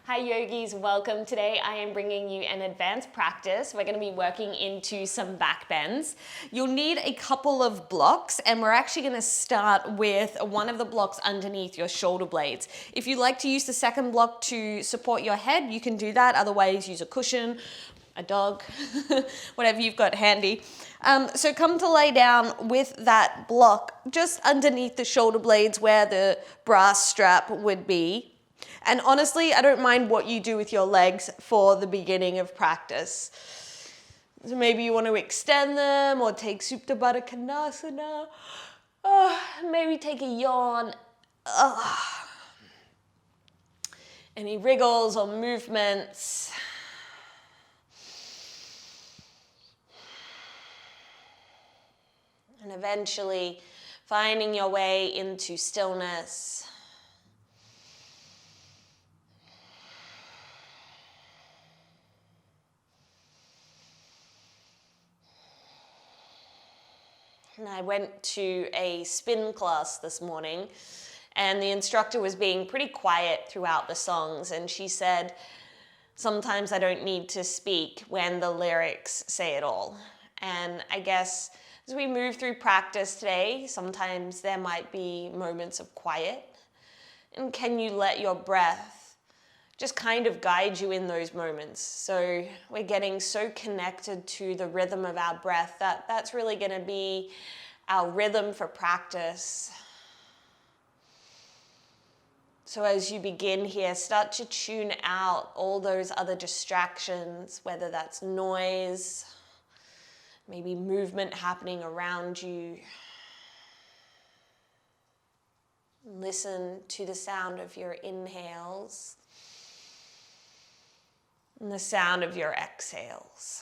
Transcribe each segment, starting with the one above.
Hi yogis, welcome. Today I am bringing you an advanced practice. We're going to be working into some back bends. You'll need a couple of blocks and we're actually going to start with one of the blocks underneath your shoulder blades. If you like to use the second block to support your head, you can do that. Otherwise, use a cushion, a dog, whatever you've got handy. So come to lay down with that block just underneath the shoulder blades where the brass strap would be. And honestly, I don't mind what you do with your legs for the beginning of practice. So maybe you want to extend them or take Supta Baddha Konasana. Maybe take a yawn. Any wriggles or movements. And eventually finding your way into stillness. And I went to a spin class this morning and the instructor was being pretty quiet throughout the songs, and she said, sometimes I don't need to speak when the lyrics say it all. And I guess as we move through practice today, sometimes there might be moments of quiet. And can you let your breath just kind of guide you in those moments? So we're getting so connected to the rhythm of our breath that that's really going to be our rhythm for practice. So as you begin here, start to tune out all those other distractions, whether that's noise, maybe movement happening around you. Listen to the sound of your inhales and the sound of your exhales.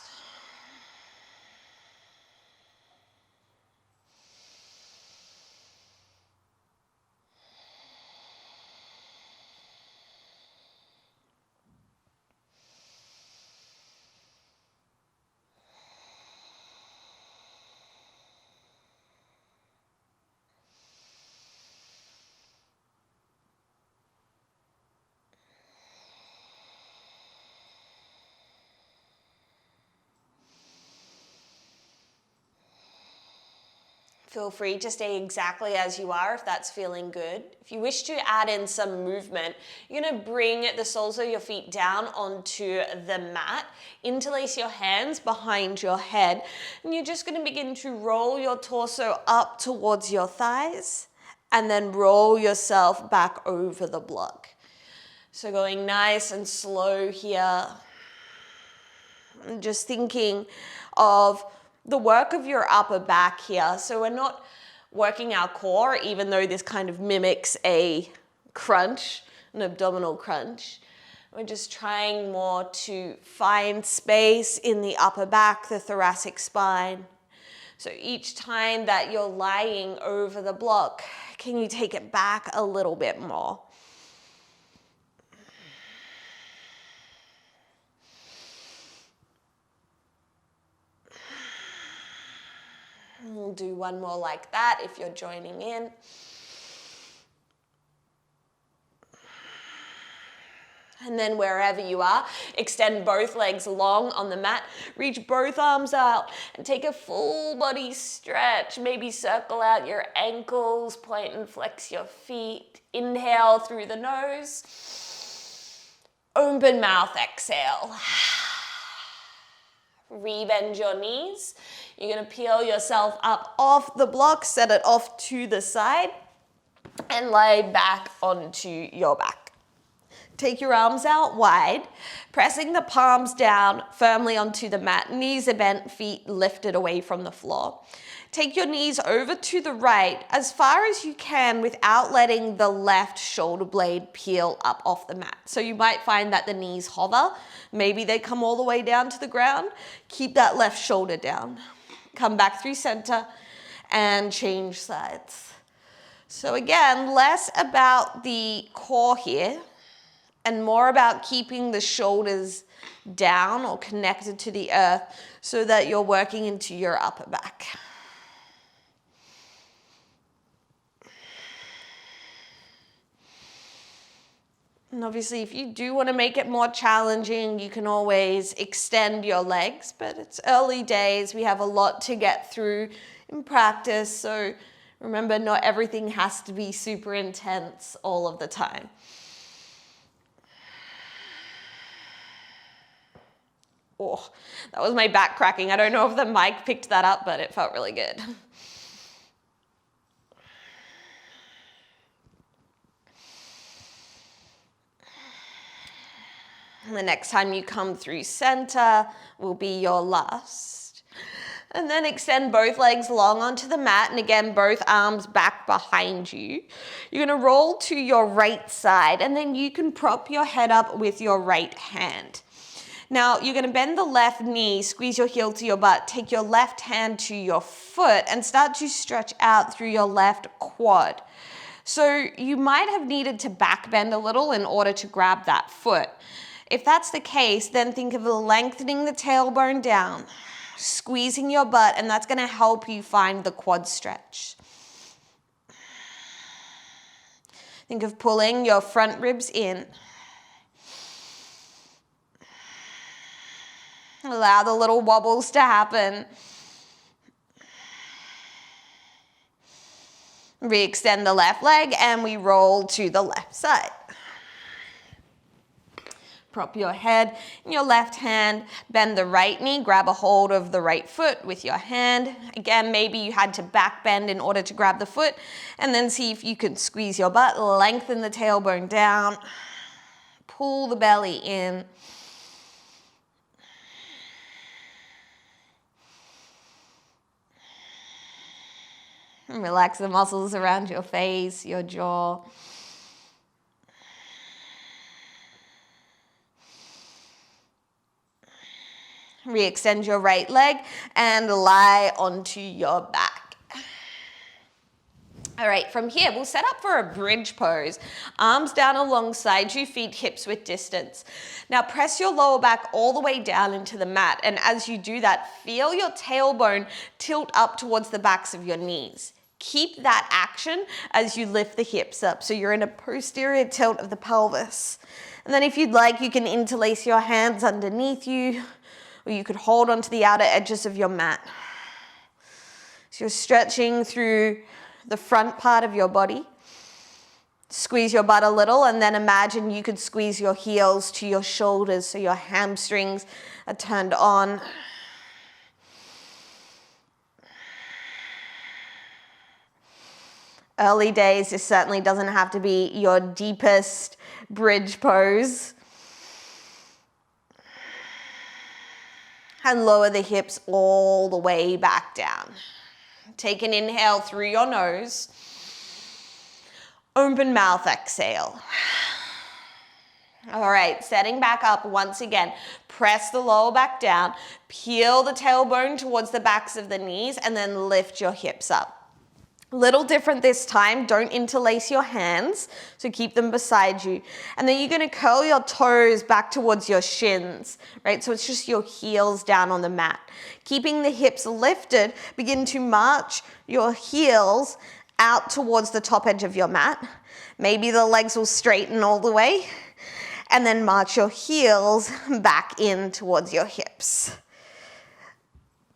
Feel free to stay exactly as you are if that's feeling good. If you wish to add in some movement, you're going to bring the soles of your feet down onto the mat, interlace your hands behind your head, and you're just going to begin to roll your torso up towards your thighs and then roll yourself back over the block. So going nice and slow here. I'm just thinking of the work of your upper back here. So we're not working our core, even though this kind of mimics a crunch, an abdominal crunch. We're just trying more to find space in the upper back, the thoracic spine. So each time that you're lying over the block, can you take it back a little bit more? We'll do one more like that if you're joining in. And then wherever you are, extend both legs long on the mat, reach both arms out and take a full body stretch. Maybe circle out your ankles, point and flex your feet. Inhale through the nose. Open mouth, exhale. Rebend your knees. You're going to peel yourself up off the block, set it off to the side, and lay back onto your back. Take your arms out wide, pressing the palms down firmly onto the mat. Knees are bent, feet lifted away from the floor. Take your knees over to the right as far as you can without letting the left shoulder blade peel up off the mat. So you might find that the knees hover. Maybe they come all the way down to the ground. Keep that left shoulder down. Come back through center and change sides. So again, less about the core here and more about keeping the shoulders down or connected to the earth so that you're working into your upper back. And obviously, if you do want to make it more challenging, you can always extend your legs, but it's early days. We have a lot to get through in practice. So remember, not everything has to be super intense all of the time. Oh, that was my back cracking. I don't know if the mic picked that up, but it felt really good. And the next time you come through center will be your last. And then extend both legs long onto the mat, and again, both arms back behind you. You're gonna roll to your right side, and then you can prop your head up with your right hand. Now, you're gonna bend the left knee, squeeze your heel to your butt, take your left hand to your foot, and start to stretch out through your left quad. So you might have needed to back bend a little in order to grab that foot. If that's the case, then think of lengthening the tailbone down, squeezing your butt, and that's gonna help you find the quad stretch. Think of pulling your front ribs in. Allow the little wobbles to happen. Re-extend the left leg, and we roll to the left side. Prop your head in your left hand, bend the right knee, grab a hold of the right foot with your hand. Again, maybe you had to back bend in order to grab the foot, and then see if you can squeeze your butt, lengthen the tailbone down, pull the belly in. And relax the muscles around your face, your jaw. Re-extend your right leg and lie onto your back. All right, from here, we'll set up for a bridge pose. Arms down alongside you, feet hips width distance. Now press your lower back all the way down into the mat. And as you do that, feel your tailbone tilt up towards the backs of your knees. Keep that action as you lift the hips up. So you're in a posterior tilt of the pelvis. And then if you'd like, you can interlace your hands underneath you, or you could hold onto the outer edges of your mat. So you're stretching through the front part of your body. Squeeze your butt a little, and then imagine you could squeeze your heels to your shoulders so your hamstrings are turned on. Early days, this certainly doesn't have to be your deepest bridge pose. And lower the hips all the way back down. Take an inhale through your nose. Open mouth exhale. All right, setting back up once again. Press the lower back down. Peel the tailbone towards the backs of the knees, and then lift your hips up. Little different this time, don't interlace your hands, so keep them beside you. And then you're gonna curl your toes back towards your shins, right? So it's just your heels down on the mat. Keeping the hips lifted, begin to march your heels out towards the top edge of your mat. Maybe the legs will straighten all the way, and then march your heels back in towards your hips.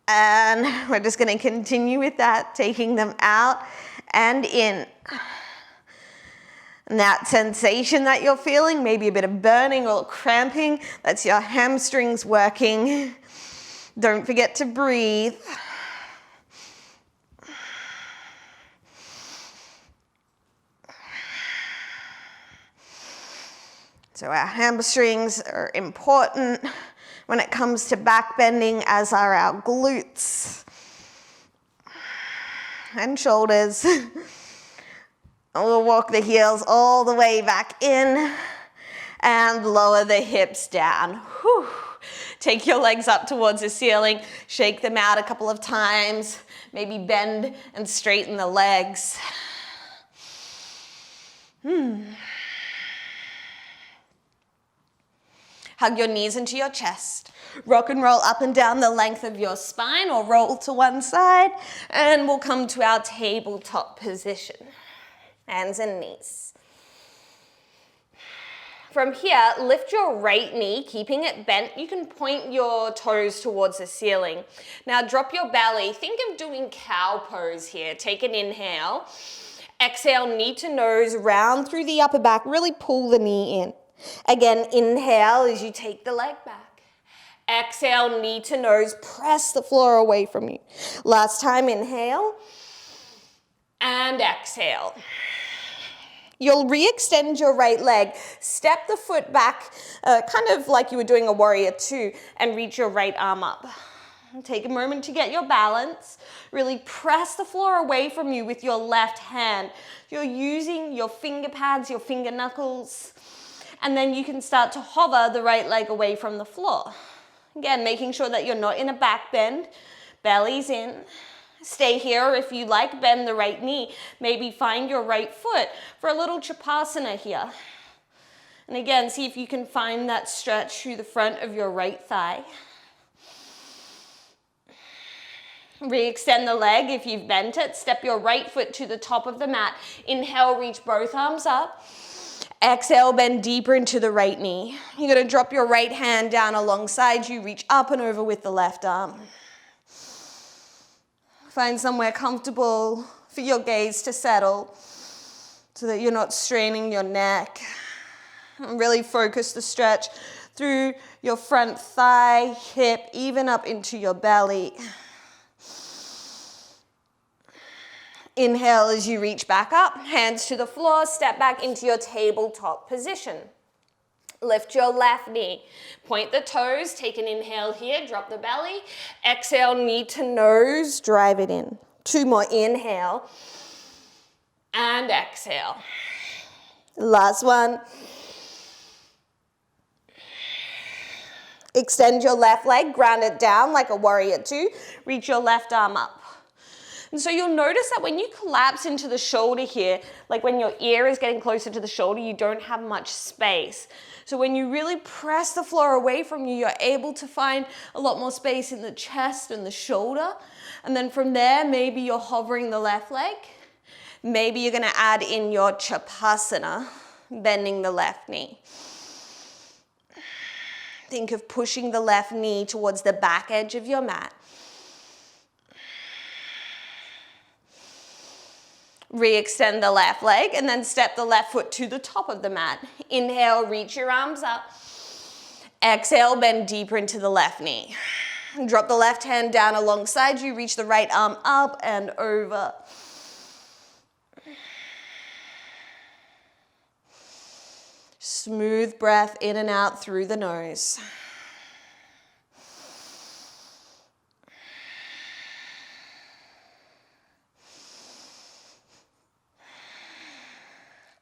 And we're just going to continue with that, taking them out and in. And that sensation that you're feeling, maybe a bit of burning or cramping, that's your hamstrings working. Don't forget to breathe. So our hamstrings are important when it comes to back bending, as are our glutes and shoulders. We'll walk the heels all the way back in and lower the hips down. Whew. Take your legs up towards the ceiling, shake them out a couple of times, maybe bend and straighten the legs. Hug your knees into your chest. Rock and roll up and down the length of your spine, or roll to one side, and we'll come to our tabletop position. Hands and knees. From here, lift your right knee, keeping it bent. You can point your toes towards the ceiling. Now drop your belly. Think of doing cow pose here. Take an inhale. Exhale, knee to nose, round through the upper back. Really pull the knee in. Again, inhale as you take the leg back. Exhale, knee to nose, press the floor away from you. Last time, inhale and exhale. You'll re-extend your right leg, step the foot back, kind of like you were doing a warrior two, and reach your right arm up. Take a moment to get your balance. Really press the floor away from you with your left hand. You're using your finger pads, your finger knuckles, and then you can start to hover the right leg away from the floor. Again, making sure that you're not in a back bend, belly's in. Stay here if you like, bend the right knee. Maybe find your right foot for a little Chapasana here. And again, see if you can find that stretch through the front of your right thigh. Re-extend the leg if you've bent it. Step your right foot to the top of the mat. Inhale, reach both arms up. Exhale, bend deeper into the right knee. You're going to drop your right hand down alongside you. Reach up and over with the left arm. Find somewhere comfortable for your gaze to settle so that you're not straining your neck. And really focus the stretch through your front thigh, hip, even up into your belly. Inhale as you reach back up, hands to the floor, step back into your tabletop position. Lift your left knee, point the toes, take an inhale here, drop the belly. Exhale, knee to nose, drive it in. Two more, inhale and exhale. Last one. Extend your left leg, ground it down like a warrior two. Reach your left arm up. And so you'll notice that when you collapse into the shoulder here, like when your ear is getting closer to the shoulder, you don't have much space. So when you really press the floor away from you, you're able to find a lot more space in the chest and the shoulder. And then from there, maybe you're hovering the left leg. Maybe you're gonna add in your Chapasana, bending the left knee. Think of pushing the left knee towards the back edge of your mat. Re-extend the left leg and then step the left foot to the top of the mat. Inhale, reach your arms up. Exhale, bend deeper into the left knee. Drop the left hand down alongside you, reach the right arm up and over. Smooth breath in and out through the nose.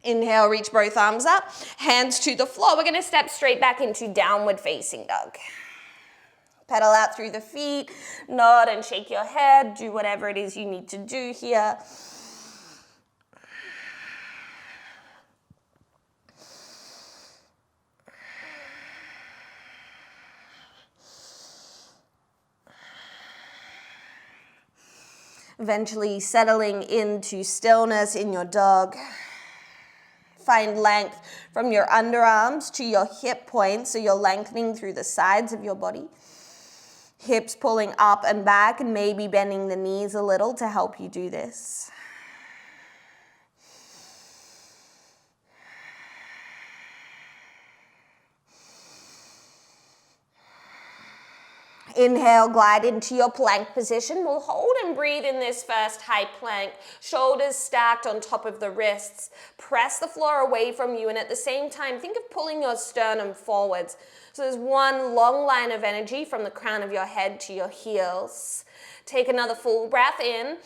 Inhale, reach both arms up, hands to the floor. We're gonna step straight back into downward facing dog. Pedal out through the feet, nod and shake your head, do whatever it is you need to do here. Eventually settling into stillness in your dog. Find length from your underarms to your hip points, so you're lengthening through the sides of your body. Hips pulling up and back and maybe bending the knees a little to help you do this. Inhale, glide into your plank position. We'll hold and breathe in this first high plank. Shoulders stacked on top of the wrists. Press the floor away from you, and at the same time, think of pulling your sternum forwards. So there's one long line of energy from the crown of your head to your heels. Take another full breath in.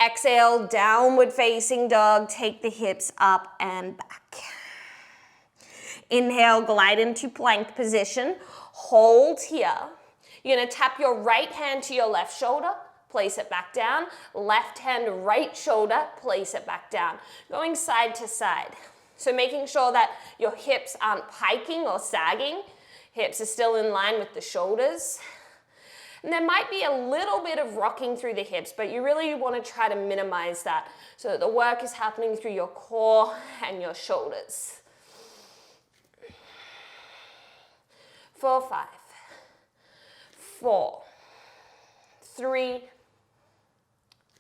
Exhale, downward facing dog. Take the hips up and back. Inhale, glide into plank position. Hold here. You're gonna tap your right hand to your left shoulder, place it back down. Left hand, right shoulder, place it back down. Going side to side. So making sure that your hips aren't piking or sagging. Hips are still in line with the shoulders. And there might be a little bit of rocking through the hips, but you really want to try to minimize that so that the work is happening through your core and your shoulders. for 5, 4, 3,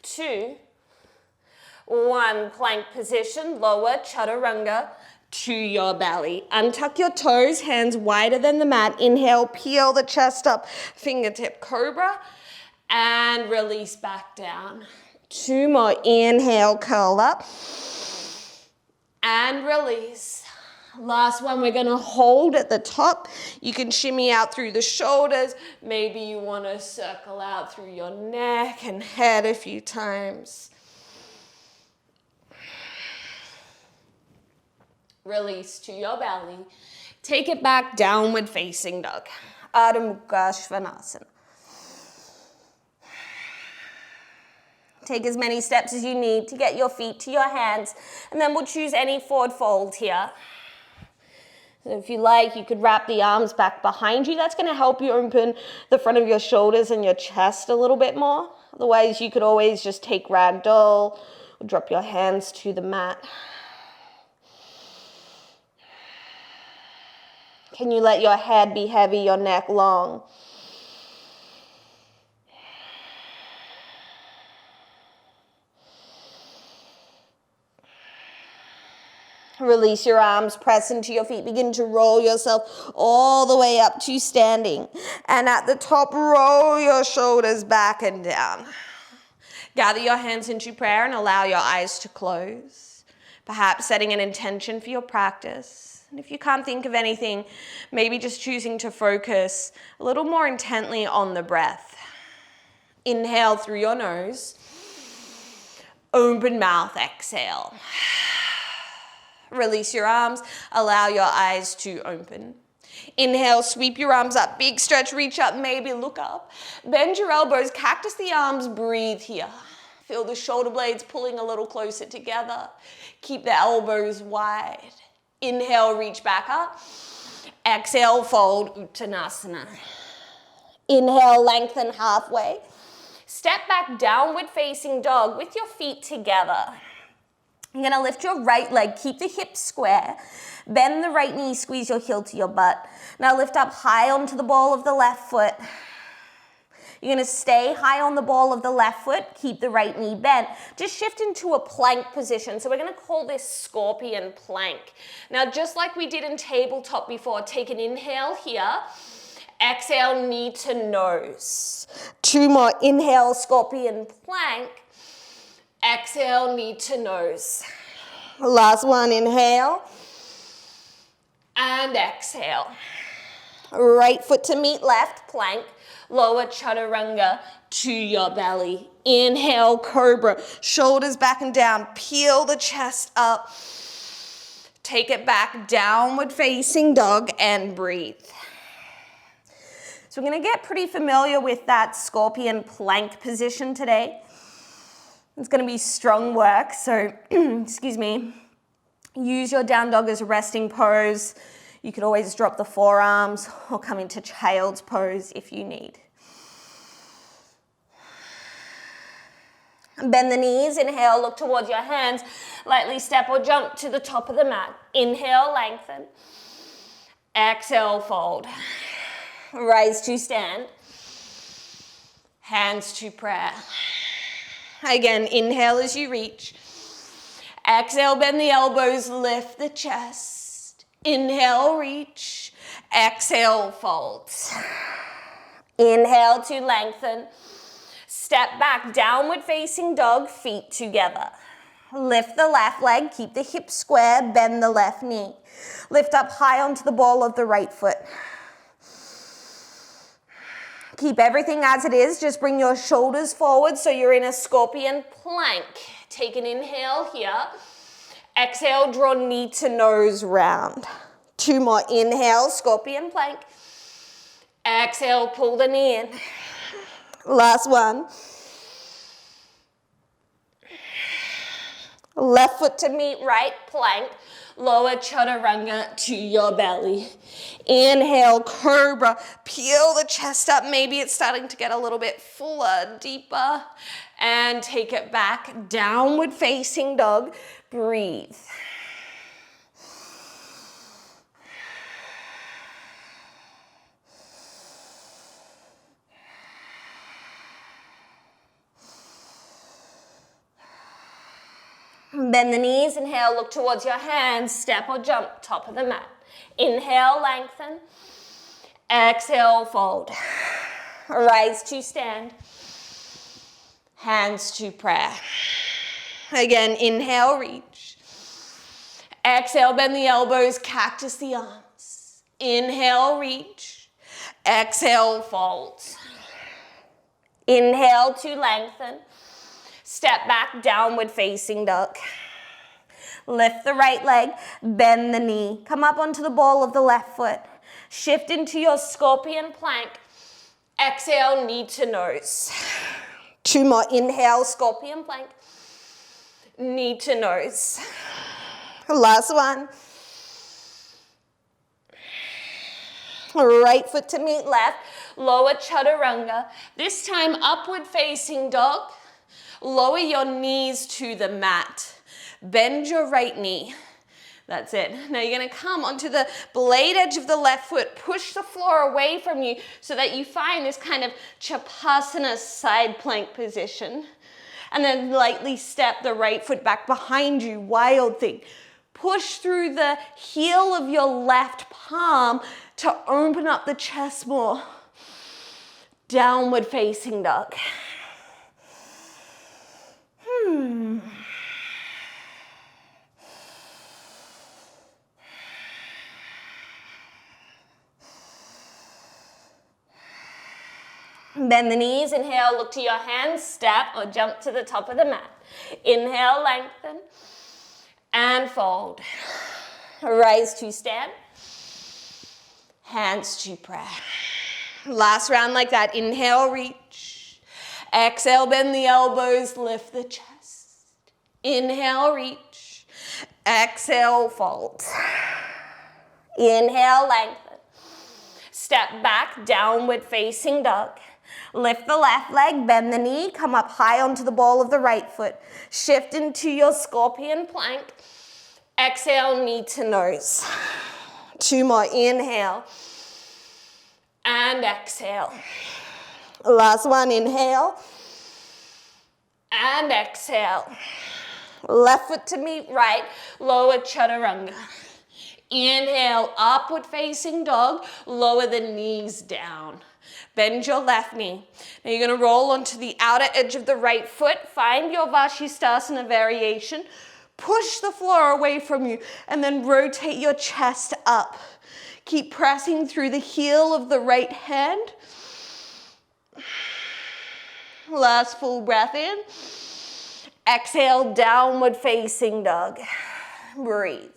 2, 1. Plank position, lower chaturanga to your belly. Untuck your toes, hands wider than the mat. Inhale, peel the chest up, fingertip cobra, and release back down. 2 more. Inhale, curl up, and release. Last one, we're gonna hold at the top. You can shimmy out through the shoulders. Maybe you wanna circle out through your neck and head a few times. Release to your belly. Take it back, downward facing dog. Urdhva Dhanurasana. Take as many steps as you need to get your feet to your hands, and then we'll choose any forward fold here. So if you like, you could wrap the arms back behind you. That's going to help you open the front of your shoulders and your chest a little bit more. Otherwise, you could always just take ragdoll or drop your hands to the mat. Can you let your head be heavy, your neck long? Release your arms, press into your feet. Begin to roll yourself all the way up to standing. And at the top, roll your shoulders back and down. Gather your hands into prayer and allow your eyes to close. Perhaps setting an intention for your practice. And if you can't think of anything, maybe just choosing to focus a little more intently on the breath. Inhale through your nose. Open mouth, exhale. Release your arms, allow your eyes to open. Inhale, sweep your arms up, big stretch, reach up, maybe look up. Bend your elbows, cactus the arms, breathe here. Feel the shoulder blades pulling a little closer together. Keep the elbows wide. Inhale, reach back up. Exhale, fold, Uttanasana. Inhale, lengthen halfway. Step back, downward facing dog with your feet together. You're gonna lift your right leg, keep the hips square, bend the right knee, squeeze your heel to your butt. Now lift up high onto the ball of the left foot. You're gonna stay high on the ball of the left foot, keep the right knee bent. Just shift into a plank position. So we're gonna call this scorpion plank. Now just like we did in tabletop before, take an inhale here. Exhale, knee to nose. 2 more, inhale, scorpion plank. Exhale, knee to nose. Last one, inhale. And exhale. Right foot to meet left, plank. Lower chaturanga to your belly. Inhale, cobra. Shoulders back and down. Peel the chest up. Take it back, downward facing dog, and breathe. So we're gonna get pretty familiar with that scorpion plank position today. It's going to be strong work, so excuse me. Use your down dog as a resting pose. You could always drop the forearms or come into child's pose if you need. Bend the knees, inhale, look towards your hands. Lightly step or jump to the top of the mat. Inhale, lengthen. Exhale, fold. Rise to stand. Hands to prayer. Again, inhale as you reach. Exhale, bend the elbows, lift the chest. Inhale, reach. Exhale, fold. Inhale to lengthen. Step back, downward facing dog, feet together. Lift the left leg, keep the hips square, bend the left knee. Lift up high onto the ball of the right foot. Keep everything as it is. Just bring your shoulders forward so you're in a scorpion plank. Take an inhale here. Exhale, draw knee to nose round. 2 more. Inhale, scorpion plank. Exhale, pull the knee in. Last one. Left foot to meet right, plank. Lower chaturanga to your belly. Inhale, cobra. Peel the chest up. Maybe it's starting to get a little bit fuller, deeper. And take it back. Downward facing dog. Breathe. Bend the knees, inhale, look towards your hands, step or jump, top of the mat. Inhale, lengthen. Exhale, fold. Rise to stand. Hands to prayer. Again, inhale, reach. Exhale, bend the elbows, cactus the arms. Inhale, reach. Exhale, fold. Inhale to lengthen. Step back, downward facing dog. Lift the right leg, bend the knee. Come up onto the ball of the left foot. Shift into your scorpion plank. Exhale, knee to nose. 2 more. Inhale, scorpion plank. Knee to nose. Last one. Right foot to meet left. Lower chaturanga. This time, upward facing dog. Lower your knees to the mat. Bend your right knee. That's it. Now you're going to come onto the blade edge of the left foot. Push the floor away from you so that you find this kind of Chapasana side plank position. And then lightly step the right foot back behind you. Wild thing. Push through the heel of your left palm to open up the chest more. Downward facing dog. Bend the knees, inhale, look to your hands, step or jump to the top of the mat. Inhale, lengthen, and fold. Rise to stand, hands to prayer. Last round like that. Inhale, reach. Exhale, bend the elbows, lift the chest. Inhale, reach. Exhale, fold. Inhale, lengthen. Step back, downward facing dog. Lift the left leg, bend the knee, come up high onto the ball of the right foot. Shift into your scorpion plank. Exhale, knee to nose. 2 more. Inhale. And exhale. Last one. Inhale. And exhale. Left foot to meet right. Lower chaturanga. Inhale, upward facing dog. Lower the knees down. Bend your left knee. Now you're going to roll onto the outer edge of the right foot. Find your Vashisthasana variation. Push the floor away from you and then rotate your chest up. Keep pressing through the heel of the right hand. Last full breath in. Exhale, downward facing dog. Breathe.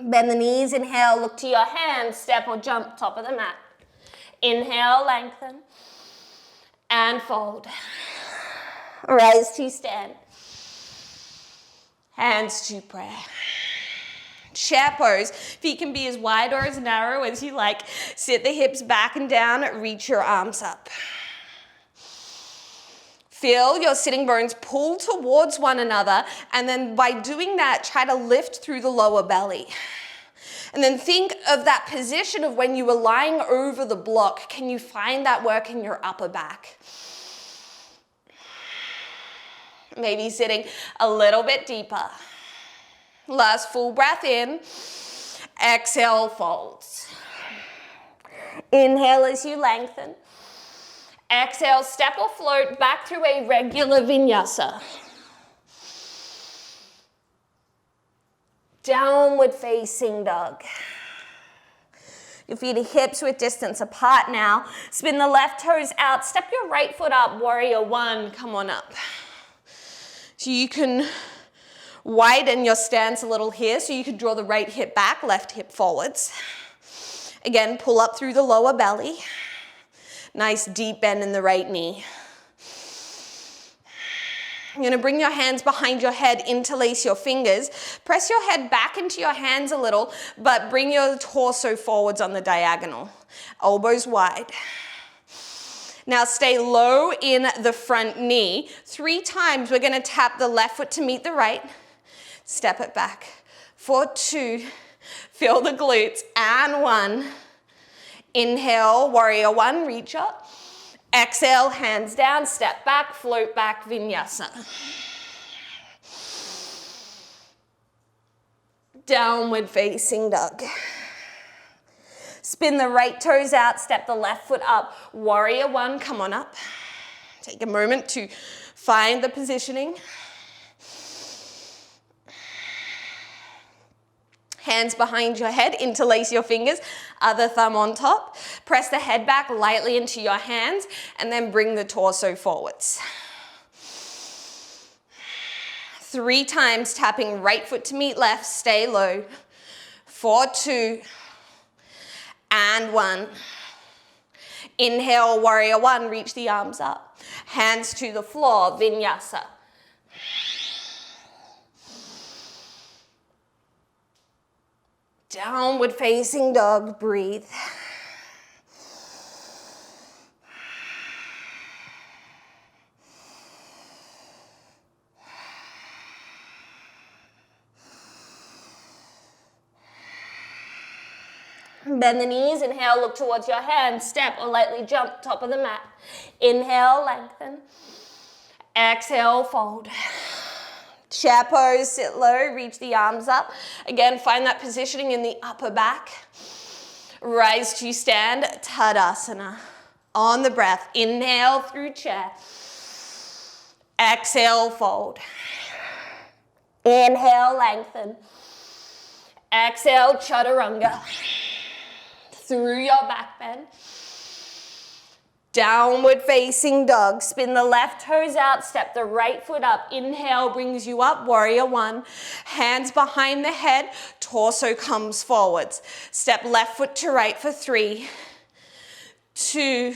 Bend the knees, inhale, look to your hands, step or jump, top of the mat. Inhale, lengthen, and fold. Rise to stand. Hands to prayer. Chair pose. Feet can be as wide or as narrow as you like. Sit the hips back and down, reach your arms up. Feel your sitting bones pull towards one another, and then by doing that, try to lift through the lower belly. And then think of that position of when you were lying over the block. Can you find that work in your upper back? Maybe sitting a little bit deeper. Last full breath in. Exhale, folds. Inhale as you lengthen. Exhale, step or float back through a regular vinyasa. Downward facing dog. Your feet are hips width distance apart now. Spin the left toes out. Step your right foot up. Warrior one. Come on up. So you can widen your stance a little here. So you can draw the right hip back, left hip forwards. Again, pull up through the lower belly. Nice deep bend in the right knee. You're going to bring your hands behind your head, interlace your fingers. Press your head back into your hands a little, but bring your torso forwards on the diagonal. Elbows wide. Now stay low in the front knee. 3 times we're going to tap the left foot to meet the right. Step it back. For 2, Feel the glutes, and 1. Inhale, warrior 1, reach up. Exhale, hands down, step back, float back, vinyasa. Downward facing dog. Spin the right toes out, step the left foot up. Warrior 1, come on up. Take a moment to find the positioning. Hands behind your head, interlace your fingers, other thumb on top. Press the head back lightly into your hands and then bring the torso forwards. 3 times, tapping right foot to meet left, stay low. 4, 2, and 1. Inhale, warrior 1, reach the arms up. Hands to the floor, vinyasa. Downward facing dog, breathe. Bend the knees, inhale, look towards your hands, step or lightly jump, top of the mat. Inhale, lengthen. Exhale, fold. Chair pose, sit low, reach the arms up. Again, find that positioning in the upper back. Rise to stand, Tadasana. On the breath, inhale through chair. Exhale, fold. Inhale, lengthen. Exhale, Chaturanga. Through your back bend. Downward facing dog. Spin the left toes out, step the right foot up. Inhale brings you up, warrior 1. Hands behind the head, torso comes forwards. Step left foot to right for 3, 2,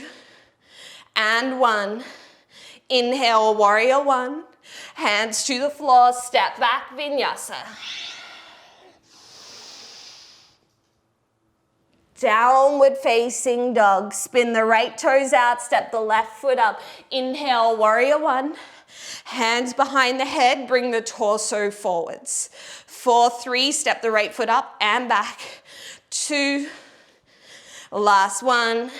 and 1. Inhale, warrior 1. Hands to the floor, step back, vinyasa. Downward facing dog. Spin the right toes out, step the left foot up. Inhale, warrior 1. Hands behind the head, bring the torso forwards. 4, 3, step the right foot up and back. 2, last 1.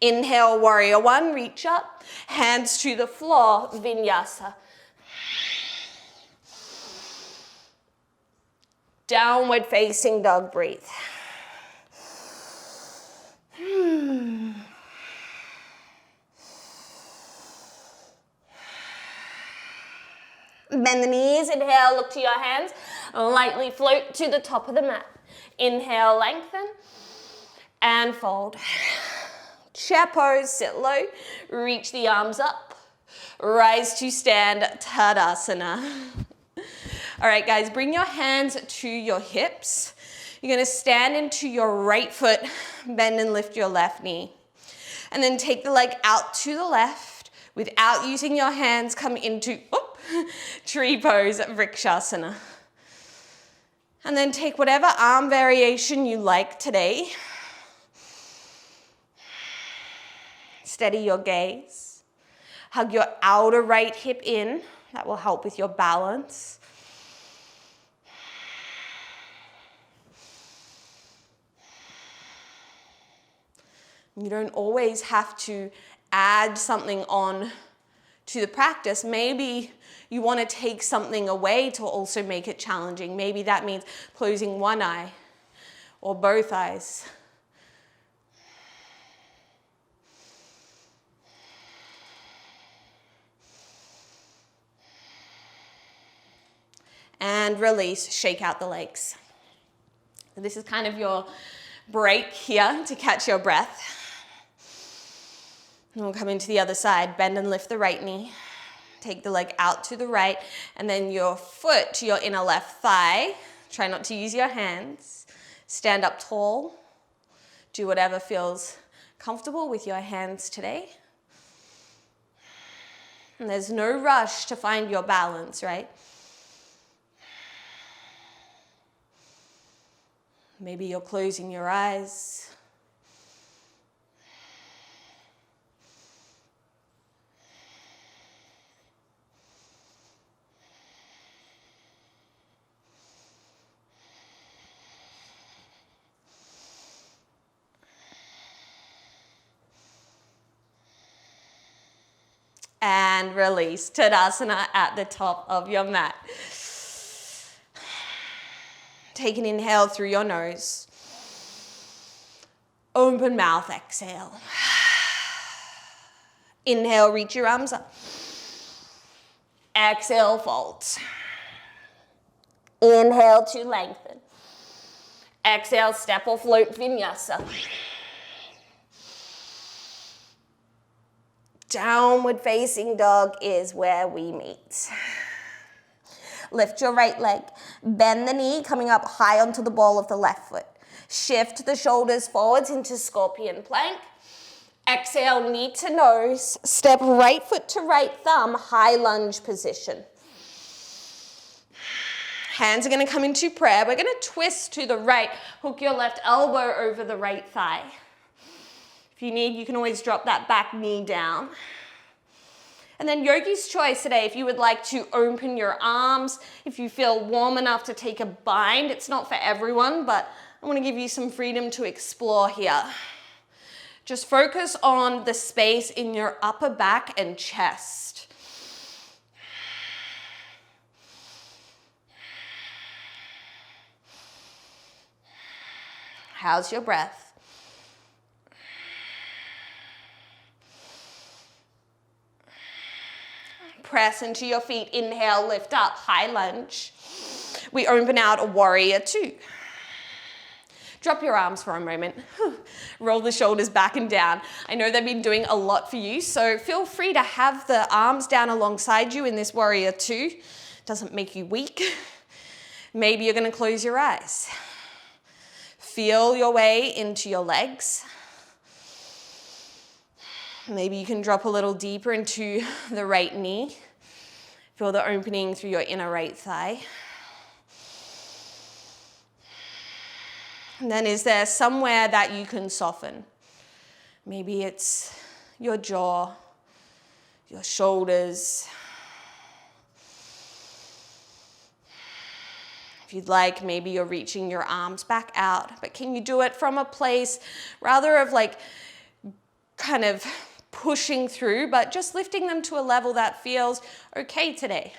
Inhale, warrior 1, reach up. Hands to the floor, vinyasa. Downward facing dog, breathe. Bend the knees, inhale, look to your hands. Lightly float to the top of the mat. Inhale, lengthen, and fold. Chair pose, sit low, reach the arms up. Rise to stand, Tadasana. All right, guys, bring your hands to your hips. You're gonna stand into your right foot, bend and lift your left knee. And then take the leg out to the left. Without using your hands, come into tree pose, Vrikshasana. And then take whatever arm variation you like today. Steady your gaze. Hug your outer right hip in. That will help with your balance. You don't always have to add something on to the practice. Maybe you want to take something away to also make it challenging. Maybe that means closing one eye or both eyes. And release, shake out the legs. This is kind of your break here to catch your breath. And we'll come into the other side, bend and lift the right knee. Take the leg out to the right, and then your foot to your inner left thigh. Try not to use your hands. Stand up tall. Do whatever feels comfortable with your hands today. And there's no rush to find your balance, right? Maybe you're closing your eyes. and release. Tadasana at the top of your mat. Take an inhale through your nose. Open mouth, exhale. Inhale, reach your arms up. Exhale, fold. Inhale to lengthen. Exhale, step or float vinyasa. Downward facing dog is where we meet. Lift your right leg. Bend the knee, coming up high onto the ball of the left foot. Shift the shoulders forwards into scorpion plank. Exhale, knee to nose. Step right foot to right thumb, high lunge position. Hands are going to come into prayer. We're going to twist to the right. Hook your left elbow over the right thigh. If you need, you can always drop that back knee down. And then yogi's choice today, if you would like to open your arms, if you feel warm enough to take a bind. It's not for everyone, but I want to give you some freedom to explore here. Just focus on the space in your upper back and chest. How's your breath? Press into your feet. Inhale, lift up, high lunge. We open out a warrior two. Drop your arms for a moment. Roll the shoulders back and down. I know they've been doing a lot for you, so feel free to have the arms down alongside you in this warrior two. Doesn't make you weak. Maybe you're going to close your eyes. Feel your way into your legs. Maybe you can drop a little deeper into the right knee. Feel the opening through your inner right thigh. And then is there somewhere that you can soften? Maybe it's your jaw, your shoulders. If you'd like, maybe you're reaching your arms back out, but can you do it from a place rather of like kind of pushing through, but just lifting them to a level that feels okay today?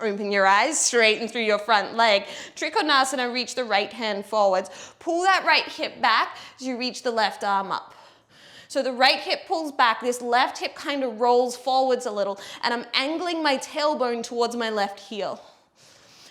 Open your eyes, straighten through your front leg. Trikonasana, reach the right hand forwards. Pull that right hip back as you reach the left arm up. So the right hip pulls back, this left hip kind of rolls forwards a little, and I'm angling my tailbone towards my left heel.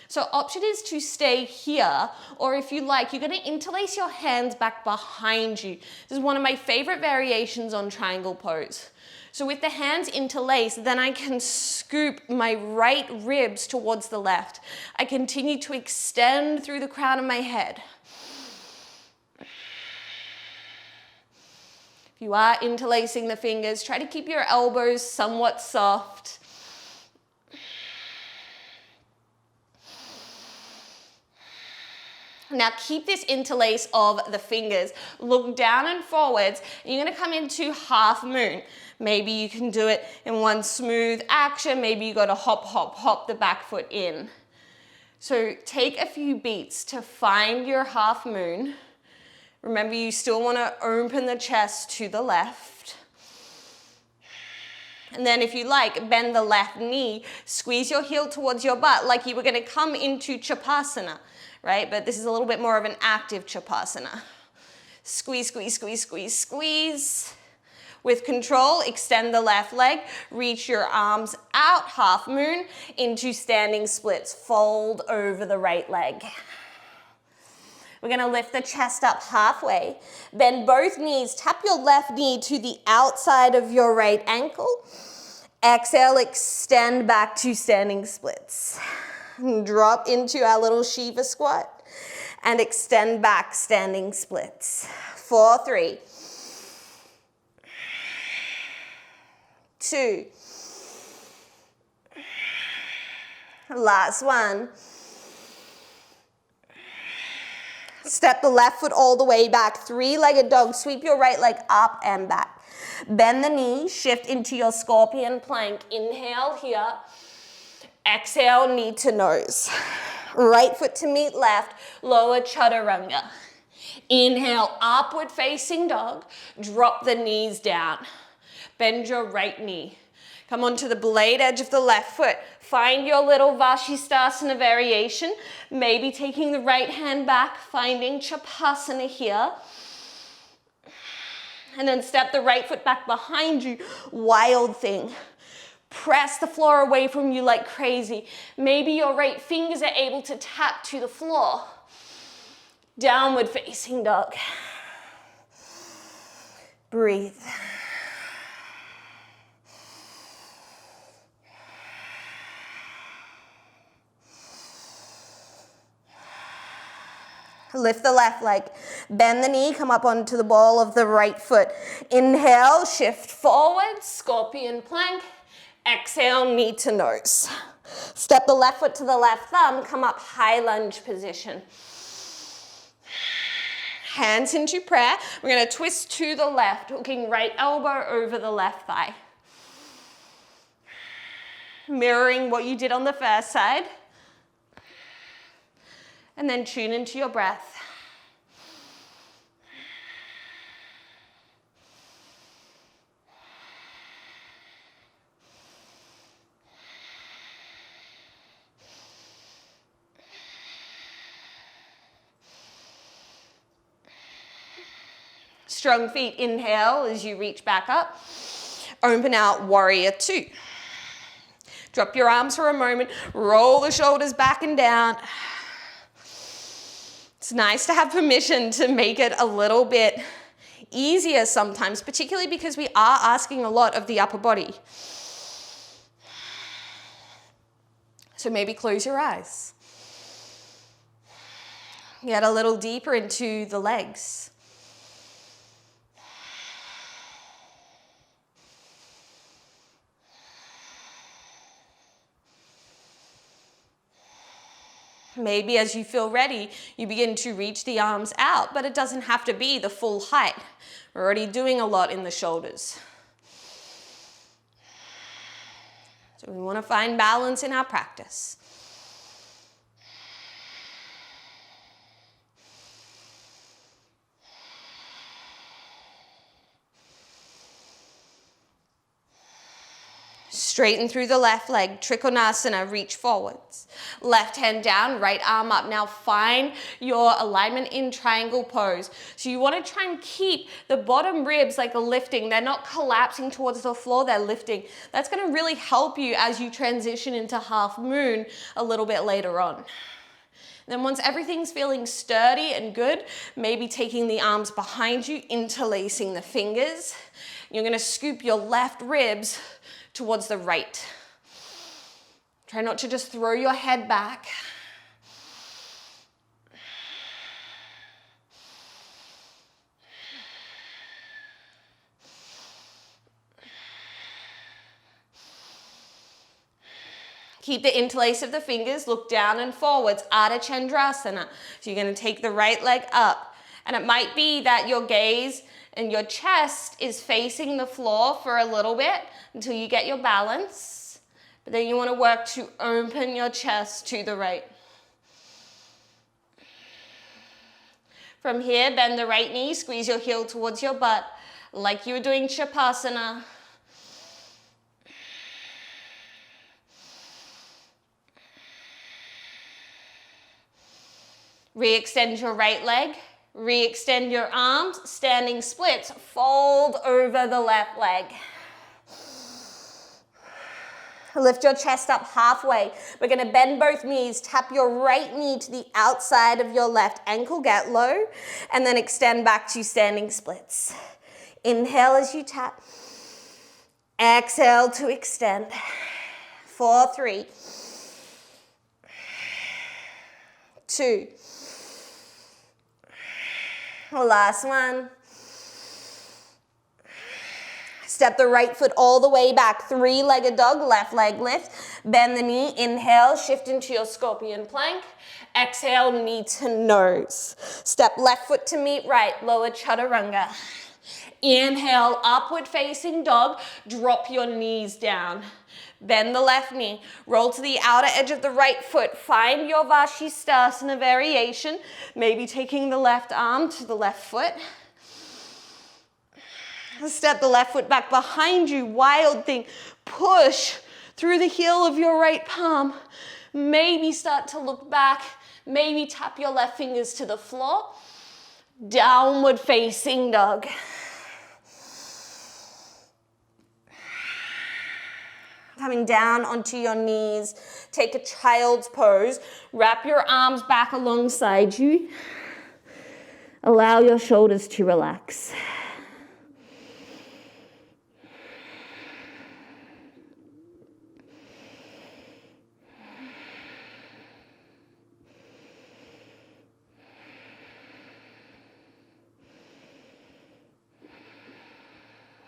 So option is to stay here, or if you like, you're going to interlace your hands back behind you. This is one of my favorite variations on triangle pose. So with the hands interlaced, then I can scoop my right ribs towards the left. I continue to extend through the crown of my head. If you are interlacing the fingers, try to keep your elbows somewhat soft. Now keep this interlace of the fingers. Look down and forwards. And you're going to come into half moon. Maybe you can do it in one smooth action. Maybe you got to hop, hop, hop the back foot in. So take a few beats to find your half moon. Remember, you still want to open the chest to the left. And then if you like, bend the left knee, squeeze your heel towards your butt like you were going to come into Chapasana, right? But this is a little bit more of an active Chapasana. Squeeze, squeeze, squeeze, squeeze, squeeze. With control, extend the left leg, reach your arms out, half moon, into standing splits. Fold over the right leg. We're going to lift the chest up halfway. Bend both knees. Tap your left knee to the outside of your right ankle. Exhale, extend back to standing splits. Drop into our little Shiva squat and extend back, standing splits. 4, 3, 2. Last one. Step the left foot all the way back. Three-legged dog. Sweep your right leg up and back. Bend the knee. Shift into your scorpion plank. Inhale here. Exhale, knee to nose. Right foot to meet left, lower chaturanga. Inhale, upward facing dog. Drop the knees down. Bend your right knee. Come onto the blade edge of the left foot. Find your little Vashisthasana variation. Maybe taking the right hand back, finding Chapasana here. And then step the right foot back behind you. Wild thing. Press the floor away from you like crazy. Maybe your right fingers are able to tap to the floor. Downward facing dog. Breathe. Lift the left leg. Bend the knee, come up onto the ball of the right foot. Inhale, shift forward, scorpion plank. Exhale, knee to nose. Step the left foot to the left thumb, come up high lunge position. Hands into prayer. We're going to twist to the left, hooking right elbow over the left thigh. Mirroring what you did on the first side. And then tune into your breath. Strong feet, inhale as you reach back up. Open out, warrior two. Drop your arms for a moment. Roll the shoulders back and down. It's nice to have permission to make it a little bit easier sometimes, particularly because we are asking a lot of the upper body. So maybe close your eyes. Get a little deeper into the legs. Maybe as you feel ready, you begin to reach the arms out, but it doesn't have to be the full height. We're already doing a lot in the shoulders. So we want to find balance in our practice. Straighten through the left leg, Trikonasana, reach forwards. Left hand down, right arm up. Now find your alignment in triangle pose. So you want to try and keep the bottom ribs like a lifting. They're not collapsing towards the floor, they're lifting. That's going to really help you as you transition into half moon a little bit later on. Then once everything's feeling sturdy and good, maybe taking the arms behind you, interlacing the fingers. You're going to scoop your left ribs towards the right. Try not to just throw your head back. Keep the interlace of the fingers, look down and forwards, Ardha Chandrasana. So you're going to take the right leg up. And it might be that your gaze and your chest is facing the floor for a little bit until you get your balance. But then you want to work to open your chest to the right. From here, bend the right knee, squeeze your heel towards your butt, like you were doing Chapasana. Re-extend your right leg. Re-extend your arms, standing splits, fold over the left leg. Lift your chest up halfway. We're going to bend both knees, tap your right knee to the outside of your left ankle, get low, and then extend back to standing splits. Inhale as you tap. Exhale to extend. 4, 3, 2, last one. Step the right foot all the way back. Three-legged dog, left leg lift. Bend the knee, inhale, shift into your scorpion plank. Exhale, knee to nose. Step left foot to meet right, lower chaturanga. Inhale, upward facing dog. Drop your knees down. Bend the left knee. Roll to the outer edge of the right foot. Find your Vashisthasana variation. Maybe taking the left arm to the left foot. Step the left foot back behind you. Wild thing. Push through the heel of your right palm. Maybe start to look back. Maybe tap your left fingers to the floor. Downward facing dog. Coming down onto your knees. Take a child's pose. Wrap your arms back alongside you. Allow your shoulders to relax.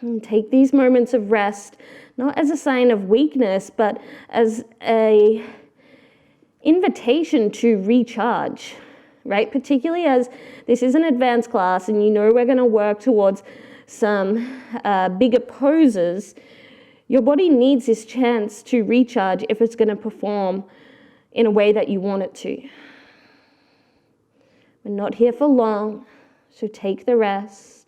And take these moments of rest, not as a sign of weakness, but as an invitation to recharge, right? Particularly as this is an advanced class and you know we're going to work towards some bigger poses. Your body needs this chance to recharge if it's going to perform in a way that you want it to. We're not here for long, so take the rest.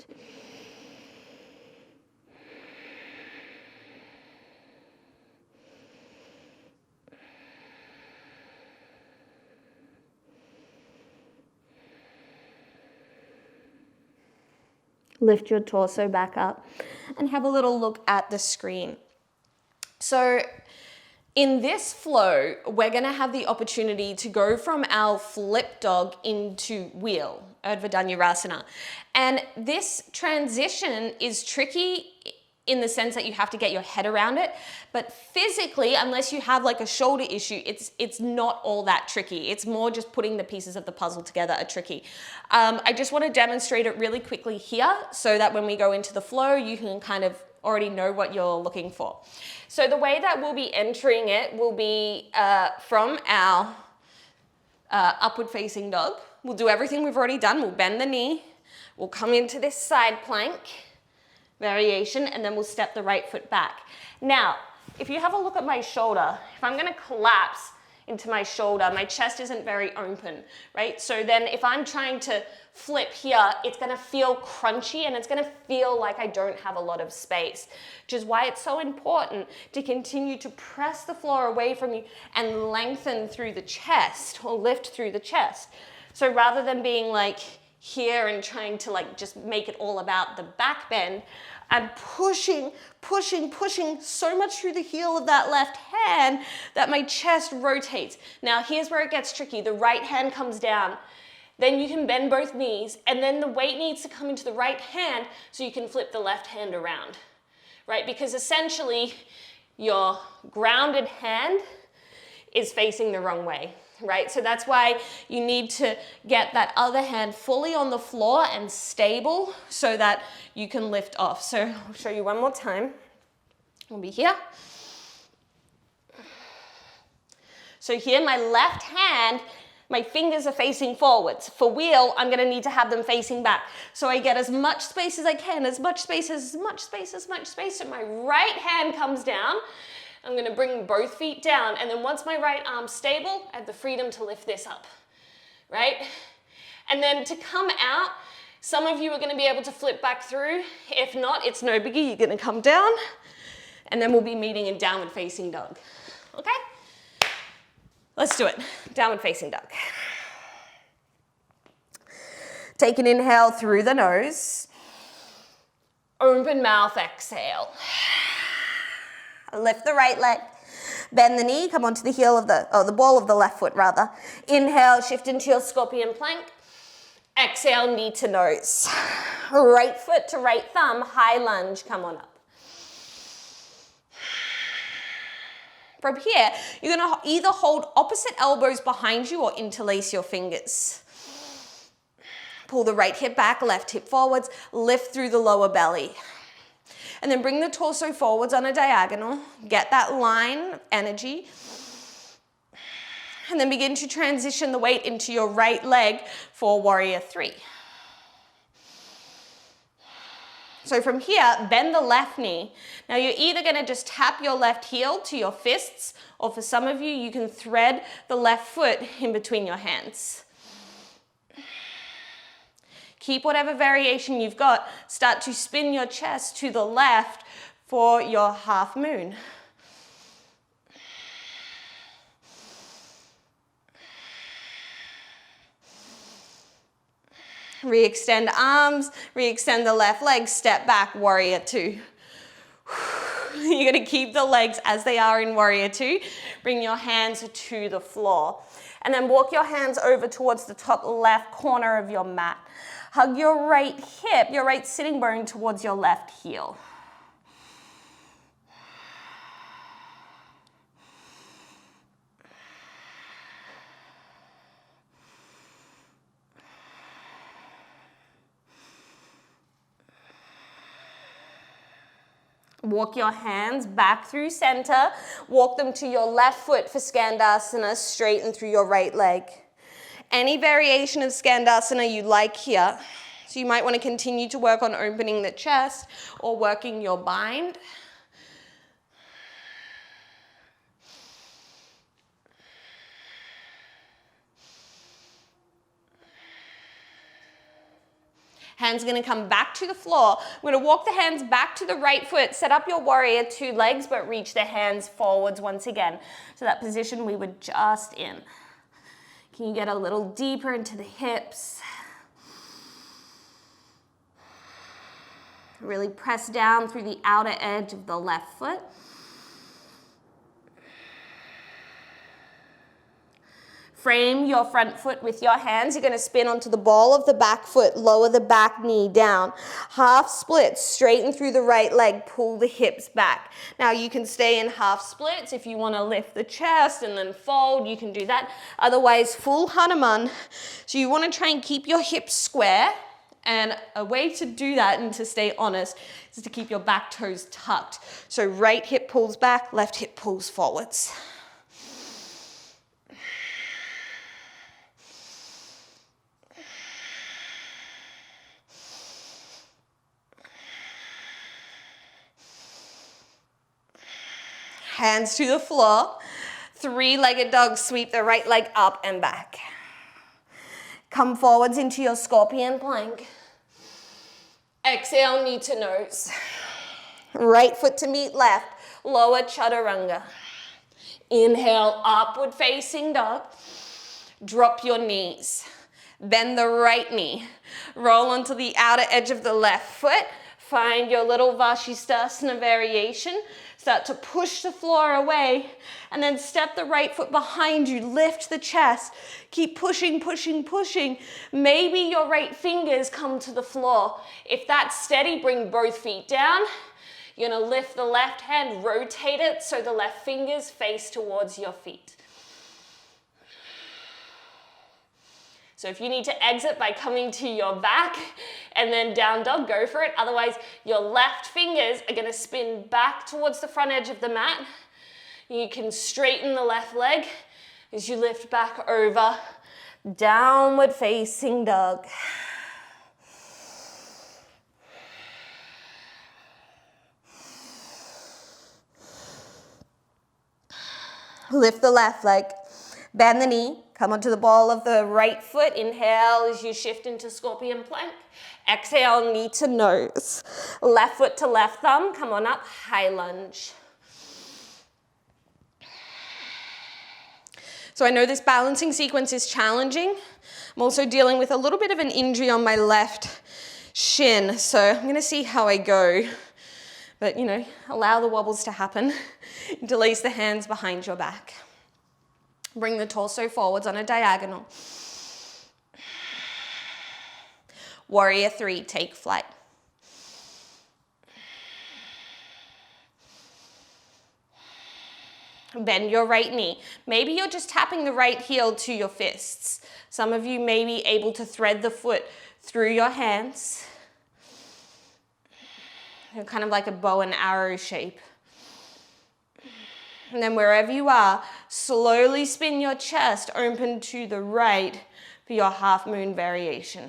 Lift your torso back up and have a little look at the screen. So in this flow, we're going to have the opportunity to go from our flip dog into wheel, Urdhva Dhanurasana. And this transition is tricky in the sense that you have to get your head around it, but physically, unless you have like a shoulder issue, it's not all that tricky. It's more just putting the pieces of the puzzle together are tricky. I just want to demonstrate it really quickly here so that when we go into the flow, you can kind of already know what you're looking for. So the way that we'll be entering it will be from our upward facing dog. We'll do everything we've already done. We'll bend the knee. We'll come into this side plank variation, and then we'll step the right foot back. Now, if you have a look at my shoulder, if I'm going to collapse into my shoulder, my chest isn't very open, right? So then if I'm trying to flip here, it's going to feel crunchy and it's going to feel like I don't have a lot of space, which is why it's so important to continue to press the floor away from you and lengthen through the chest or lift through the chest. So rather than being like here and trying to like just make it all about the back bend, I'm pushing so much through the heel of that left hand that my chest rotates. Now here's where it gets tricky. The right hand comes down. Then you can bend both knees, and then the weight needs to come into the right hand so you can flip the left hand around, right? Because essentially your grounded hand is facing the wrong way, right? So that's why you need to get that other hand fully on the floor and stable so that you can lift off. So I'll show you one more time. We'll be here. So here, my left hand, my fingers are facing forwards. For wheel, I'm going to need to have them facing back. So I get as much space as I can, as much space. So my right hand comes down. I'm going to bring both feet down. And then once my right arm's stable, I have the freedom to lift this up, right? And then to come out, some of you are going to be able to flip back through. If not, it's no biggie. You're going to come down. And then we'll be meeting in downward facing dog. Okay? Let's do it. Downward facing dog. Take an inhale through the nose. Open mouth, exhale. Lift the right leg. Bend the knee. Come onto the heel of the ball of the left foot rather. Inhale, shift into your scorpion plank. Exhale, knee to nose. Right foot to right thumb, high lunge, come on up. From here, you're going to either hold opposite elbows behind you or interlace your fingers. Pull the right hip back, left hip forwards, lift through the lower belly. And then bring the torso forwards on a diagonal. Get that line of energy. And then begin to transition the weight into your right leg for warrior 3. So from here, bend the left knee. Now you're either gonna just tap your left heel to your fists, or for some of you, you can thread the left foot in between your hands. Keep whatever variation you've got. Start to spin your chest to the left for your half moon. Re-extend arms, re-extend the left leg, step back, warrior two. You're gonna keep the legs as they are in warrior two. Bring your hands to the floor. And then walk your hands over towards the top left corner of your mat. Hug your right hip, your right sitting bone towards your left heel. Walk your hands back through center. Walk them to your left foot for Skandasana, straighten through your right leg. Any variation of Skandasana you like here. So you might want to continue to work on opening the chest or working your bind. Hands are going to come back to the floor. We're going to walk the hands back to the right foot. Set up your warrior two legs, but reach the hands forwards once again. So that position we were just in. Can you get a little deeper into the hips? Really press down through the outer edge of the left foot. Frame your front foot with your hands. You're going to spin onto the ball of the back foot, lower the back knee down. Half splits, straighten through the right leg, pull the hips back. Now you can stay in half splits. If you want to lift the chest and then fold, you can do that. Otherwise, full Hanuman. So you want to try and keep your hips square. And a way to do that and to stay honest is to keep your back toes tucked. So right hip pulls back, left hip pulls forwards. Hands to the floor. Three-legged dog, sweep the right leg up and back. Come forwards into your scorpion plank. Exhale, knee to nose. Right foot to meet left, lower chaturanga. Inhale, upward facing dog. Drop your knees. Bend the right knee. Roll onto the outer edge of the left foot. Find your little Vashisthasana variation. Start to push the floor away and then step the right foot behind you. Lift the chest. Keep pushing, pushing, pushing. Maybe your right fingers come to the floor. If that's steady, bring both feet down. You're gonna lift the left hand, rotate it so the left fingers face towards your feet. So if you need to exit by coming to your back and then down dog, go for it. Otherwise, your left fingers are gonna spin back towards the front edge of the mat. You can straighten the left leg as you lift back over. Downward facing dog. Lift the left leg, bend the knee. Come onto the ball of the right foot. Inhale as you shift into scorpion plank. Exhale, knee to nose. Left foot to left thumb. Come on up, high lunge. So I know this balancing sequence is challenging. I'm also dealing with a little bit of an injury on my left shin. So I'm gonna see how I go. But you know, allow the wobbles to happen. Interlace the hands behind your back. Bring the torso forwards on a diagonal. Warrior three, take flight. Bend your right knee. Maybe you're just tapping the right heel to your fists. Some of you may be able to thread the foot through your hands. Kind of like a bow and arrow shape. And then wherever you are, slowly spin your chest open to the right for your half moon variation.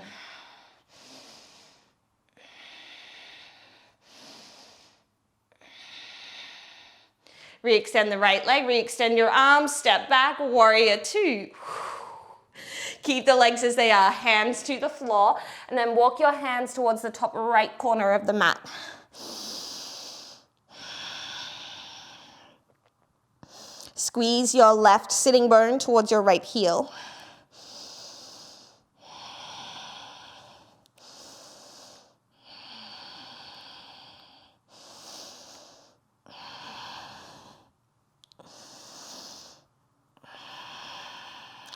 Re-extend the right leg, re-extend your arms, step back, warrior two. Keep the legs as they are, hands to the floor, and then walk your hands towards the top right corner of the mat. Squeeze your left sitting bone towards your right heel.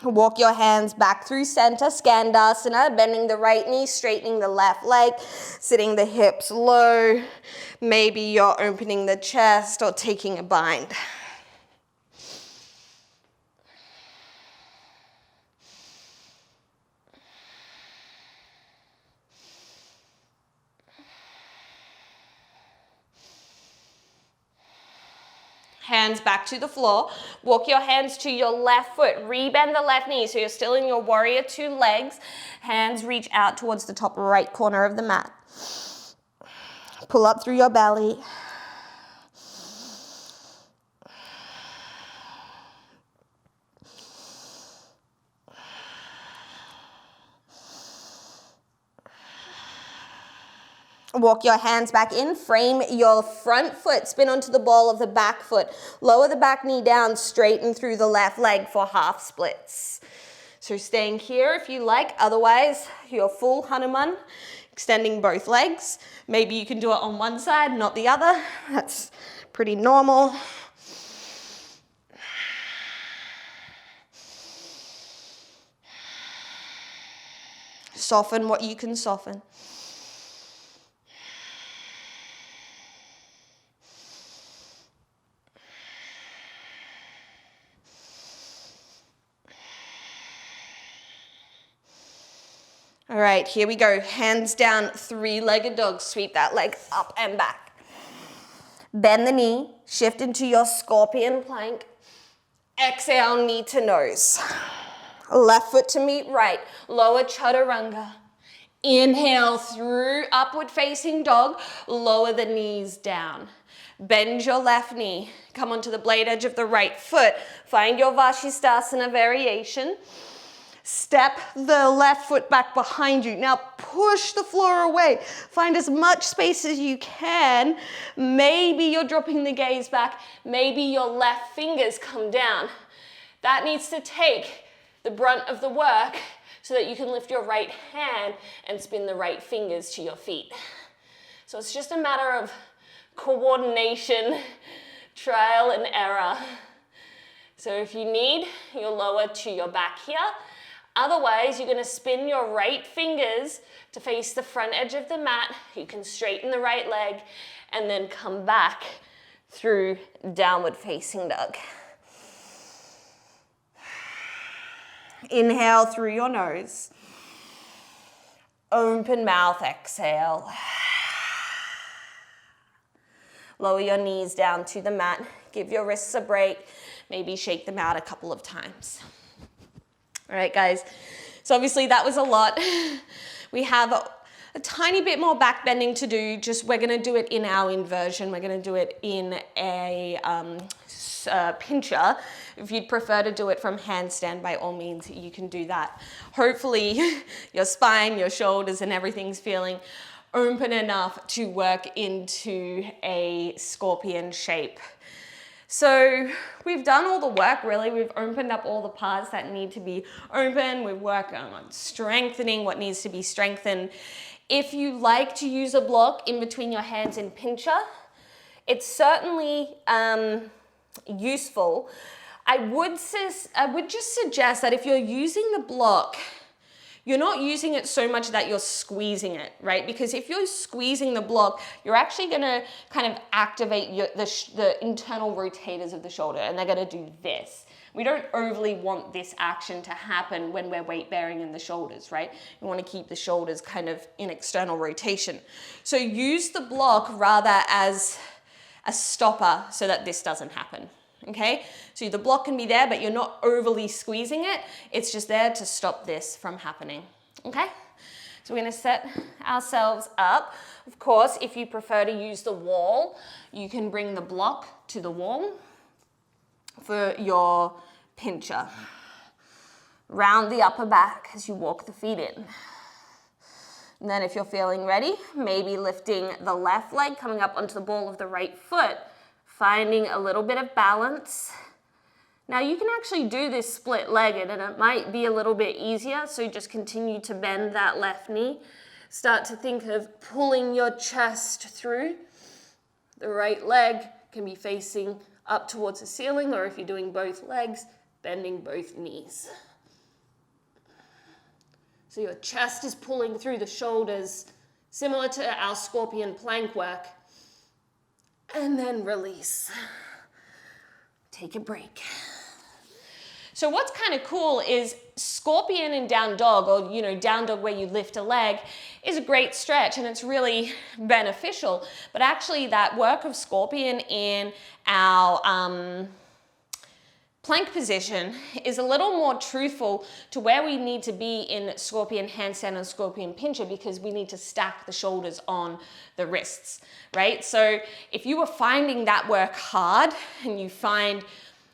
Walk your hands back through center, Skandasana, bending the right knee, straightening the left leg, sitting the hips low. Maybe you're opening the chest or taking a bind. Hands back to the floor. Walk your hands to your left foot. Rebend the left knee so you're still in your warrior two legs. Hands reach out towards the top right corner of the mat. Pull up through your belly. Walk your hands back in, frame your front foot, spin onto the ball of the back foot. Lower the back knee down, straighten through the left leg for half splits. So staying here if you like, otherwise your full Hanuman, extending both legs. Maybe you can do it on one side, not the other. That's pretty normal. Soften what you can soften. All right, here we go. Hands down, three-legged dog. Sweep that leg up and back. Bend the knee, shift into your scorpion plank. Exhale, knee to nose. Left foot to meet right. Lower chaturanga. Inhale through upward facing dog. Lower the knees down. Bend your left knee. Come onto the blade edge of the right foot. Find your Vashisthasana variation. Step the left foot back behind you. Now push the floor away. Find as much space as you can. Maybe you're dropping the gaze back. Maybe your left fingers come down. That needs to take the brunt of the work so that you can lift your right hand and spin the right fingers to your feet. So it's just a matter of coordination, trial and error. So if you need, you'll lower to your back here. Otherwise, you're going to spin your right fingers to face the front edge of the mat. You can straighten the right leg and then come back through downward facing dog. Inhale through your nose. Open mouth, exhale. Lower your knees down to the mat. Give your wrists a break. Maybe shake them out a couple of times. All right, guys, so obviously that was a lot. We have a tiny bit more back bending to do, just we're gonna do it in our inversion. We're gonna do it in a pincha. If you'd prefer to do it from handstand, by all means, you can do that. Hopefully your spine, your shoulders and everything's feeling open enough to work into a scorpion shape. So we've done all the work, really. We've opened up all the parts that need to be open. We've worked on strengthening what needs to be strengthened. If you like to use a block in between your hands in pincha, it's certainly useful. I would just suggest that if you're using the block, you're not using it so much that you're squeezing it, right? Because if you're squeezing the block, you're actually gonna kind of activate the internal rotators of the shoulder, and they're gonna do this. We don't overly want this action to happen when we're weight bearing in the shoulders, right? We wanna keep the shoulders kind of in external rotation. So use the block rather as a stopper so that this doesn't happen. Okay, so the block can be there, but you're not overly squeezing it. It's just there to stop this from happening. Okay, so we're going to set ourselves up. Of course, if you prefer to use the wall, you can bring the block to the wall. for your pincha. Round the upper back as you walk the feet in. And then if you're feeling ready, maybe lifting the left leg, coming up onto the ball of the right foot, finding a little bit of balance. Now you can actually do this split-legged and it might be a little bit easier, so just continue to bend that left knee. Start to think of pulling your chest through. The right leg can be facing up towards the ceiling, or if you're doing both legs, bending both knees. So your chest is pulling through the shoulders, similar to our scorpion plank work. And then release. Take a break. So what's kind of cool is scorpion and down dog, or down dog where you lift a leg, is a great stretch and it's really beneficial. But actually that work of scorpion in our plank position is a little more truthful to where we need to be in scorpion handstand and scorpion pincha, because we need to stack the shoulders on the wrists, right? So if you were finding that work hard and you find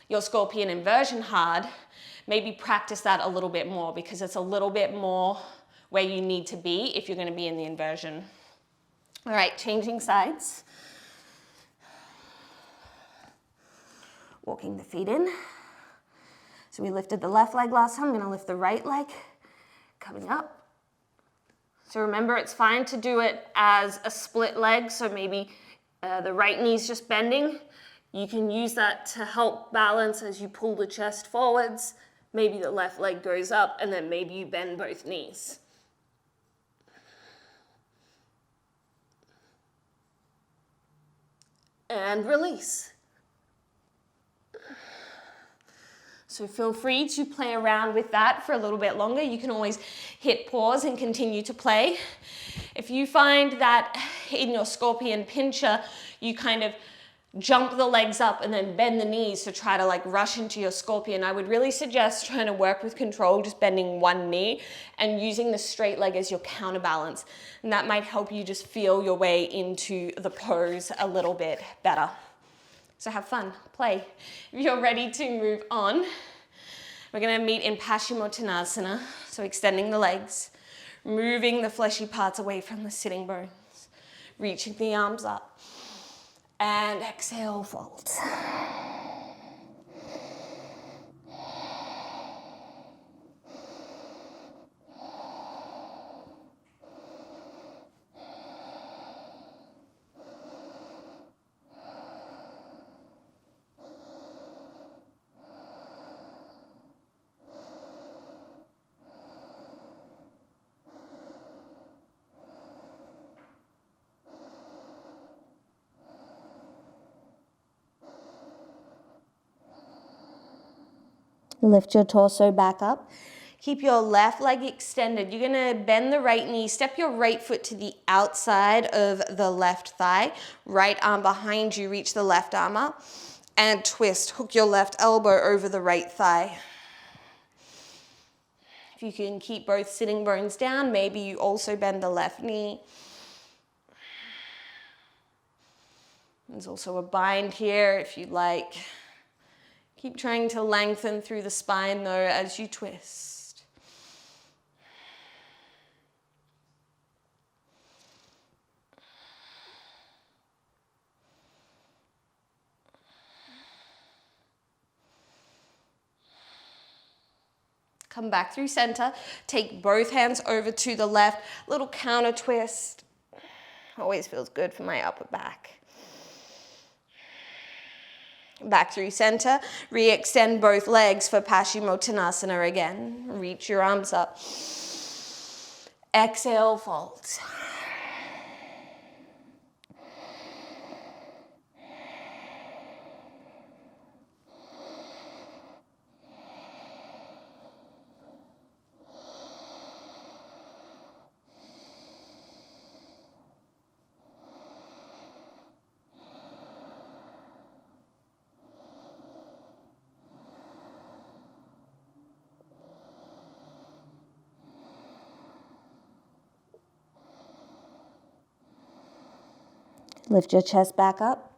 your scorpion inversion hard, maybe practice that a little bit more, because it's a little bit more where you need to be if you're going to be in the inversion. All right, changing sides. Walking the feet in. So we lifted the left leg last time. I'm going to lift the right leg, coming up. So remember, it's fine to do it as a split leg. So maybe the right knee's just bending. You can use that to help balance as you pull the chest forwards. Maybe the left leg goes up and then maybe you bend both knees. And release. So feel free to play around with that for a little bit longer. You can always hit pause and continue to play. If you find that in your scorpion pincha, you kind of jump the legs up and then bend the knees to try to like rush into your scorpion, I would really suggest trying to work with control, just bending one knee and using the straight leg as your counterbalance. And that might help you just feel your way into the pose a little bit better. So have fun, play. If you're ready to move on, we're gonna meet in Paschimottanasana. So extending the legs, moving the fleshy parts away from the sitting bones, reaching the arms up, and exhale, fold. Lift your torso back up. Keep your left leg extended. You're gonna bend the right knee, step your right foot to the outside of the left thigh, right arm behind you, reach the left arm up, and twist. Hook your left elbow over the right thigh. If you can keep both sitting bones down, maybe you also bend the left knee. There's also a bind here if you'd like. Keep trying to lengthen through the spine though as you twist. Come back through center. Take both hands over to the left. Little counter twist. Always feels good for my upper back. Back through center, re-extend both legs for Paschimottanasana again. Reach your arms up. Exhale, fold. Lift your chest back up.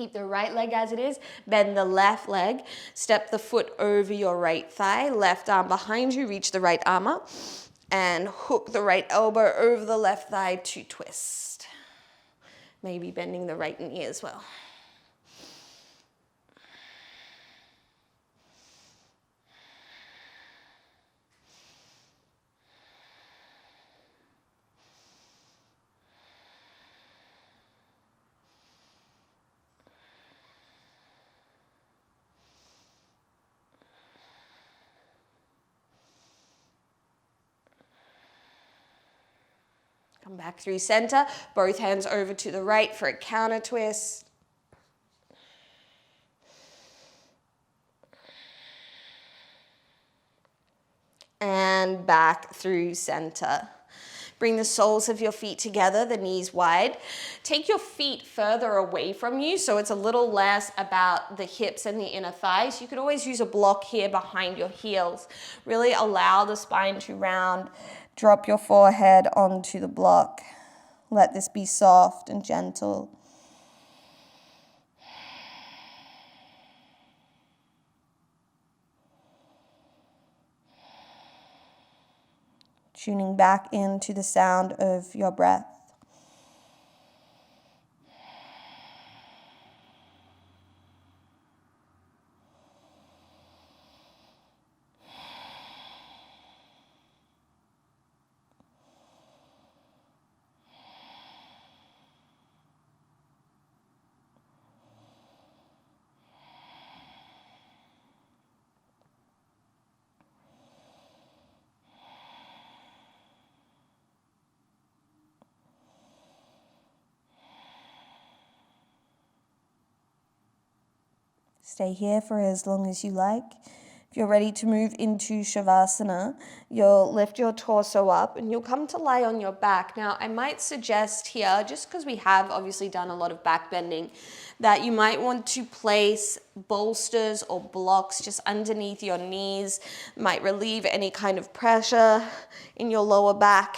Keep the right leg as it is, bend the left leg, step the foot over your right thigh, left arm behind you, reach the right arm up, and hook the right elbow over the left thigh to twist. Maybe bending the right knee as well. Come back through center, both hands over to the right for a counter twist. And back through center. Bring the soles of your feet together, the knees wide. Take your feet further away from you so it's a little less about the hips and the inner thighs. You could always use a block here behind your heels. Really allow the spine to round. Drop your forehead onto the block. Let this be soft and gentle. Tuning back into the sound of your breath. Stay here for as long as you like. If you're ready to move into Shavasana, you'll lift your torso up and you'll come to lie on your back. Now, I might suggest here, just because we have obviously done a lot of back bending, that you might want to place bolsters or blocks just underneath your knees. Might relieve any kind of pressure in your lower back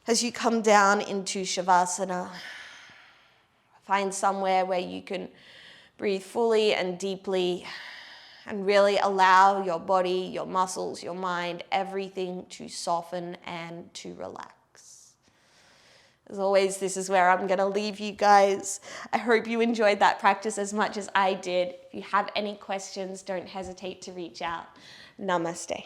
as you come down into Shavasana. Find somewhere where you can breathe fully and deeply and really allow your body, your muscles, your mind, everything to soften and to relax. As always, this is where I'm going to leave you guys. I hope you enjoyed that practice as much as I did. If you have any questions, don't hesitate to reach out. Namaste.